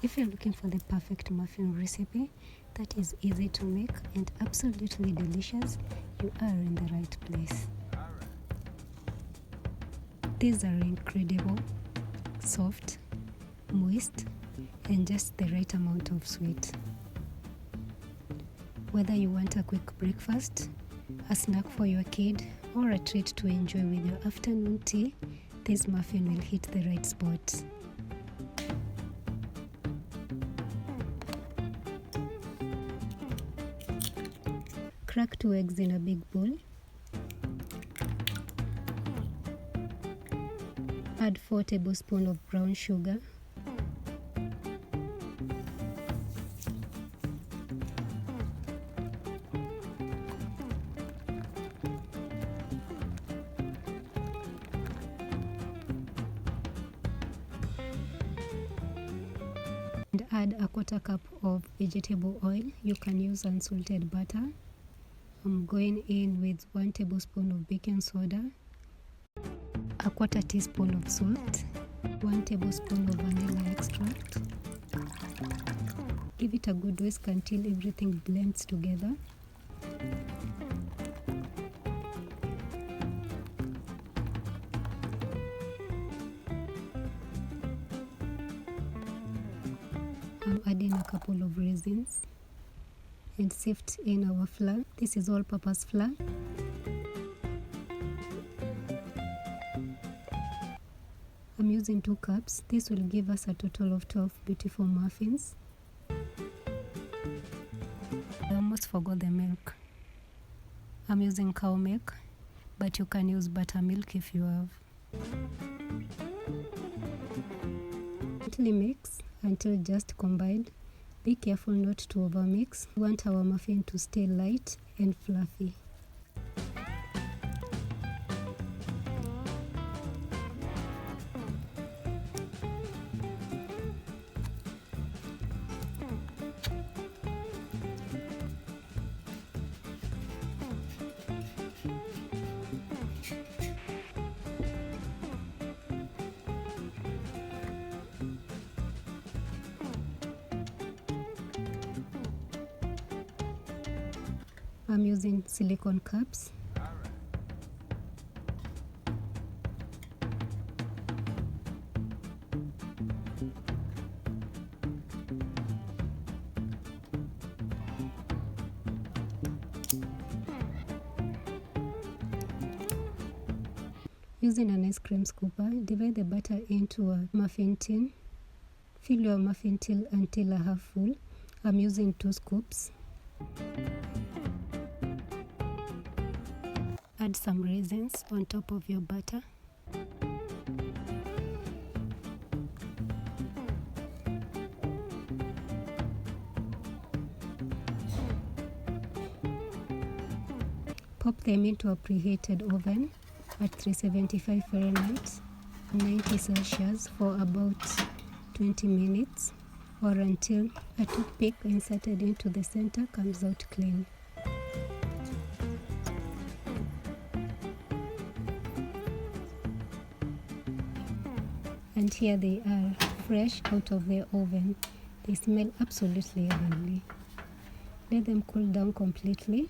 If you're looking for the perfect muffin recipe that is easy to make and absolutely delicious, you are in the right place. These are incredible, soft, moist, and just the right amount of sweet. Whether you want a quick breakfast, a snack for your kid, or a treat to enjoy with your afternoon tea, this muffin will hit the right spot. Crack 2 eggs in a big bowl. Add 4 tablespoons of brown sugar. And add a quarter cup of vegetable oil. You can use unsalted butter. I'm going in with 1 tablespoon of baking soda, a quarter teaspoon of salt, 1 tablespoon of vanilla extract. Give it a good whisk until everything blends together. I'm adding a couple of raisins and sift in our flour. This is all-purpose flour. I'm using 2 cups. This will give us a total of 12 beautiful muffins. I almost forgot the milk. I'm using cow milk, but you can use buttermilk if you have. Gently mix until just combined. Be careful not to overmix. We want our muffin to stay light and fluffy. I'm using silicone cups. Using an ice cream scooper, divide the batter into a muffin tin. Fill your muffin tin until half full. I'm using 2 scoops. Add some raisins on top of your batter. Pop them into a preheated oven at 375 Fahrenheit, 90 Celsius for about 20 minutes or until a toothpick inserted into the center comes out clean. And here they are, fresh out of the oven. They smell absolutely heavenly. Let them cool down completely.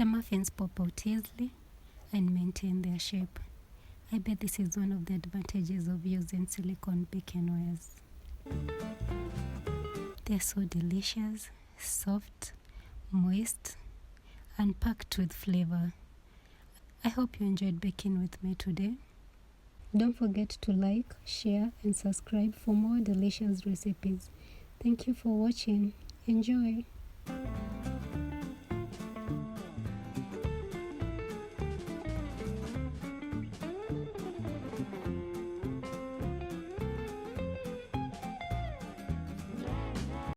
The muffins pop out easily and maintain their shape. I bet this is one of the advantages of using silicone baconwares. They're so delicious, soft, moist, and packed with flavor. I hope you enjoyed baking with me today. Don't forget to like, share, and subscribe for more delicious recipes. Thank you for watching. Enjoy!